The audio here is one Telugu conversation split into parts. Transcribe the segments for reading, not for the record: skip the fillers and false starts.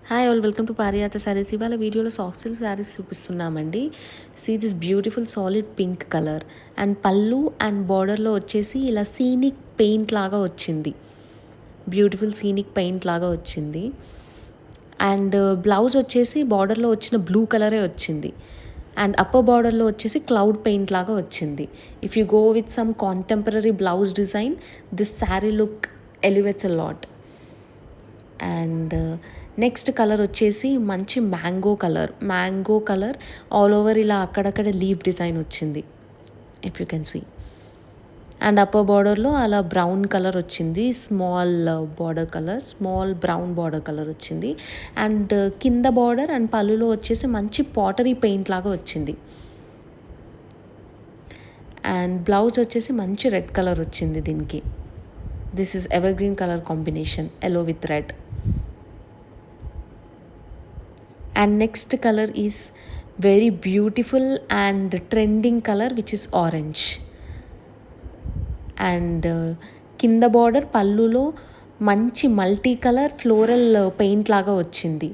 Hi all, welcome to Pariyatha sarees. ఇవాళ వీడియోలో సాఫ్ట్ సిల్క్ శారీస్ చూపిస్తున్నామండి. See this beautiful solid pink colour and పళ్ళు అండ్ బార్డర్లో వచ్చేసి ఇలా సీనిక్ పెయింట్ లాగా వచ్చింది. బ్యూటిఫుల్ సీనిక్ పెయింట్ లాగా వచ్చింది. అండ్ బ్లౌజ్ వచ్చేసి బార్డర్లో వచ్చిన బ్లూ కలరే వచ్చింది. అండ్ అప్పర్ బార్డర్లో వచ్చేసి క్లౌడ్ పెయింట్ లాగా వచ్చింది. If you go with some contemporary blouse design, this sari look elevates a lot. And next colour వచ్చేసి మంచి మ్యాంగో కలర్ ఆల్ ఓవర్ ఇలా అక్కడక్కడ లీవ్ డిజైన్ వచ్చింది, if you can see. And upper బార్డర్లో అలా బ్రౌన్ కలర్ వచ్చింది, స్మాల్ బ్రౌన్ బార్డర్ కలర్ వచ్చింది. అండ్ కింద బార్డర్ అండ్ పళ్ళులో వచ్చేసి మంచి పాటరీ పెయింట్ లాగా వచ్చింది. అండ్ బ్లౌజ్ వచ్చేసి మంచి రెడ్ కలర్ వచ్చింది దీనికి. This is ever green colour combination, yellow with red. And next color is very beautiful and trending color, which is orange. And కింద బార్డర్ పళ్ళులో మంచి మల్టీ కలర్ ఫ్లోరల్ పెయింట్ లాగా వచ్చింది.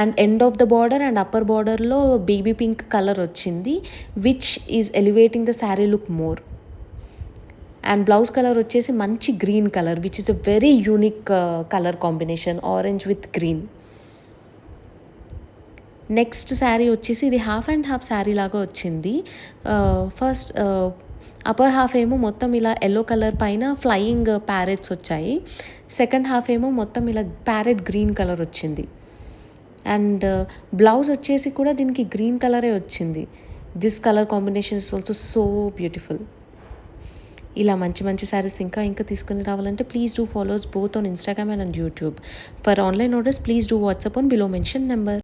And end of the border and upper బార్డర్లో బేబీ పింక్ కలర్ వచ్చింది, which is elevating the sari look more. And blouse colour వచ్చేసి మంచి green colour, which is a very unique colour combination, orange with green. Next sari వచ్చేసి ఇది హాఫ్ అండ్ హాఫ్ శారీ లాగా వచ్చింది. ఫస్ట్ అప్పర్ హాఫ్ ఏమో మొత్తం ఇలా ఎల్లో కలర్ పైన ఫ్లయింగ్ ప్యారెట్స్ వచ్చాయి. సెకండ్ హాఫ్ ఏమో మొత్తం ఇలా ప్యారెట్ గ్రీన్ కలర్ వచ్చింది. అండ్ బ్లౌజ్ వచ్చేసి కూడా దీనికి గ్రీన్ కలరే వచ్చింది. This colour combination is also so beautiful. ఇలా మంచి మంచి శారీస్ ఇంకా తీసుకుని రావాలంటే please do follows both on Instagram and YouTube. For online orders please do WhatsApp on below mention number.